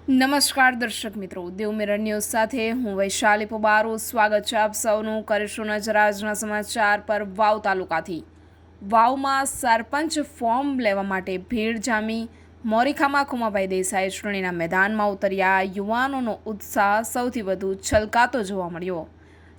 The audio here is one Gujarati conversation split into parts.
નમસ્કાર દર્શક મિત્રો, દેવ મિરર ન્યૂઝ સાથે હું વૈશાલી પોબારો સ્વાગત છે આપ સૌનું। કરીશું નજર આજના સમાચાર પર। વાવ તાલુકાથી વાવમાં સરપંચ ફોર્મ લેવા માટે ભીડ જામી। મોરીખામાં ખુમાભાઈ દેસાઈ ચૂંટણીના મેદાનમાં ઉતર્યા। યુવાનોનો ઉત્સાહ સૌથી વધુ છલકાતો જોવા મળ્યો।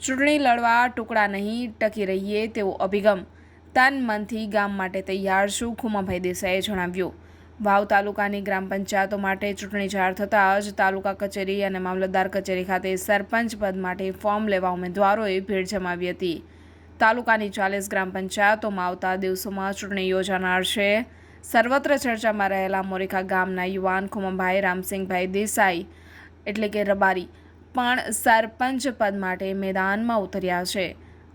ચૂંટણી લડવા ટુકડા નહીં, ટકી રહીએ તેવો અભિગમ તન મનથી ગામ માટે તૈયાર છું, ખુમાભાઈ દેસાઈએ જણાવ્યું। વાવ તાલુકાની ગ્રામ પંચાયતો માટે ચૂંટણી જાહેર થતાં જ તાલુકા કચેરી અને મામલતદાર કચેરી ખાતે સરપંચ પદ માટે ફોર્મ લેવા ઉમેદવારોએ ભીડ જમાવી હતી। તાલુકાની 40 ગ્રામ પંચાયતોમાં આવતા દિવસોમાં ચૂંટણી યોજાનાર છે। સર્વત્ર ચર્ચામાં રહેલા મોરીખા ગામના યુવાન ખુમાભાઈ રામસિંગભાઈ દેસાઈ એટલે કે રબારી પણ સરપંચ પદ માટે મેદાનમાં ઉતર્યા છે।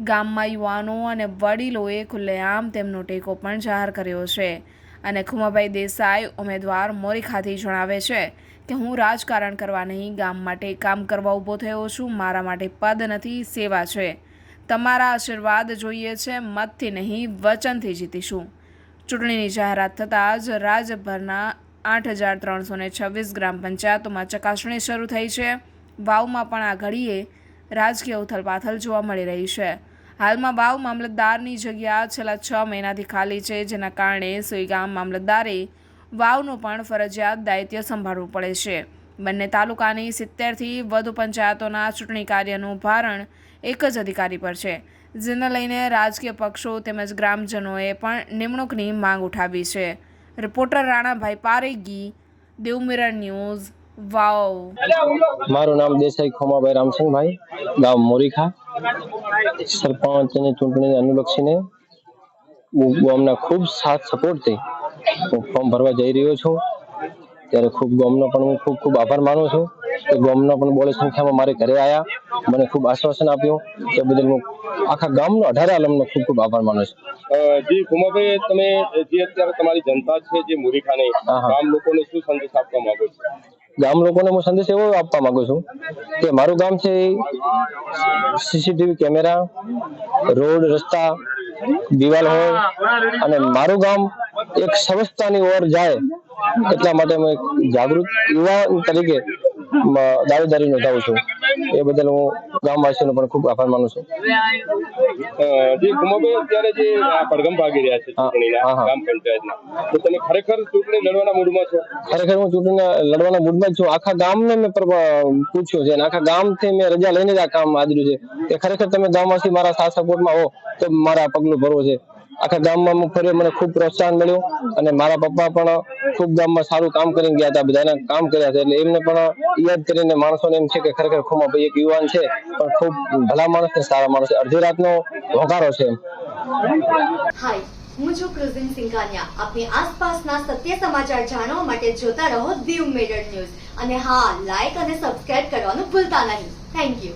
ગામમાં યુવાનો અને વડીલોએ ખુલ્લેઆમ તેમનો ટેકો પણ જાહેર કર્યો છે અને ખુમાભાઈ દેસાઈ ઉમેદવાર મોરીખાથી જણાવે છે કે હું રાજકારણ કરવા નહીં, ગામ માટે કામ કરવા ઊભો થયો છું। મારા માટે પદ નથી, સેવા છે। તમારા આશીર્વાદ જોઈએ છે, મતથી નહીં વચનથી જીતીશું। ચૂંટણીની જાહેરાત થતાં જ રાજ્યભરના 8,326 ગ્રામ પંચાયતોમાં ચકાસણી શરૂ થઈ છે। વાવમાં પણ આ ઘડીએ રાજકીય ઉથલપાથલ જોવા મળી રહી છે। હાલમાં વાવ મામલતદારની જગ્યા છેલ્લા 6 મહિનાથી ખાલી છે, જેના કારણે સુઈગામ મામલતદારે વાવનું પણ ફરજિયાત દાયિત્વ સંભાળવું પડે છે। બંને તાલુકાની 70થી વધુ પંચાયતોના ચૂંટણી કાર્યનું ભારણ એક જ અધિકારી પર છે, જેને લઈને રાજકીય પક્ષો તેમજ ગ્રામજનોએ પણ નિમણૂકની માંગ ઉઠાવી છે। રિપોર્ટર રાણાભાઈ પારેગી, દેવ મિરર ન્યૂઝ, વાવ। મારું નામ દેસાઈ ખોમાભાઈ રામસિંગભાઈ, ગામ મોરીખા। સરપંચની ચૂંટણીને અનુલક્ષીને ગામના ખૂબ સાથ સપોર્ટથી હું ફોર્મ ભરવા જઈ રહ્યો છું। ત્યારે ખૂબ ગામનો પણ હું ખૂબ આભાર માનું છું કે ગામનો પણ બોડી સંખ્યામાં મારે ઘરે આવ્યા, મને ખૂબ આશ્વાસન આપ્યું, તે બદલ હું આખા ગામનો 18 આલમનો ખૂબ આભાર માનું છું। જી ખુમાભાઈ, તમે જે અત્યારે તમારી જનતા છે જે મોરીખાને ગામ લોકોને શું સંદેશ આપવા માંગો છો? ગામ લોકોને હું સંદેશ એવો આપવા માંગુ છું કે મારું ગામ છે સીસીટીવી કેમેરા, રોડ રસ્તા, દિવાલ હોય અને મારું ગામ એક સ્વચ્છતાની ઓર જાય, એટલા માટે હું જાગૃત યુવાન તરીકે દાવેદારી નોંધાવું છું। એ બદલ હું ગામવાસીઓનો પણ ખૂબ આભાર માનું છું। જી ખુમાભાઈ, અત્યારે જે પડઘમ ભાગી રહ્યા છે ચૂંટણીના ગ્રામ પંચાયતના, તો તમે ખરેખર ચૂંટણી લડવાના મૂડમાં છો? ખરેખર હું ચૂંટણી લડવાના મૂડમાં જ છું। આખા ગામને મેં પૂછ્યું છે અને આખા ગામથી મેં રજા લઈને જ આ કામ આદર્યું છે કે ખરેખર તમે ગામવાસી મારા સાથ સપોર્ટમાં હો તો મારા પગલું ભરવું છે। આખા ગામમાં હું ફર્યો, મને ખૂબ પ્રોત્સાહન મળ્યું અને મારા પપ્પા પણ ખૂબ ગામમાં સારું કામ કરીને ગયા હતા, બધાના કામ કર્યા છે, એટલે એમને પણ યાદ કરીને માણસોને એમ છે કે ખરેખર ખુમાભાઈ એક યુવાન છે પણ ખૂબ ભલા માણસ ને સારા માણસ છે, અડધી રાતનો હોકારો છે। હાય, હું છું ક્રુઝિન સિંઘાનિયા। આપની આસપાસના સત્ય સમાચાર જાણવા માટે જોતા રહો દેવ મિરર ન્યૂઝ અને હા, લાઈક અને સબસ્ક્રાઇબ કરવાનું ભૂલતા નહીં। Thank you.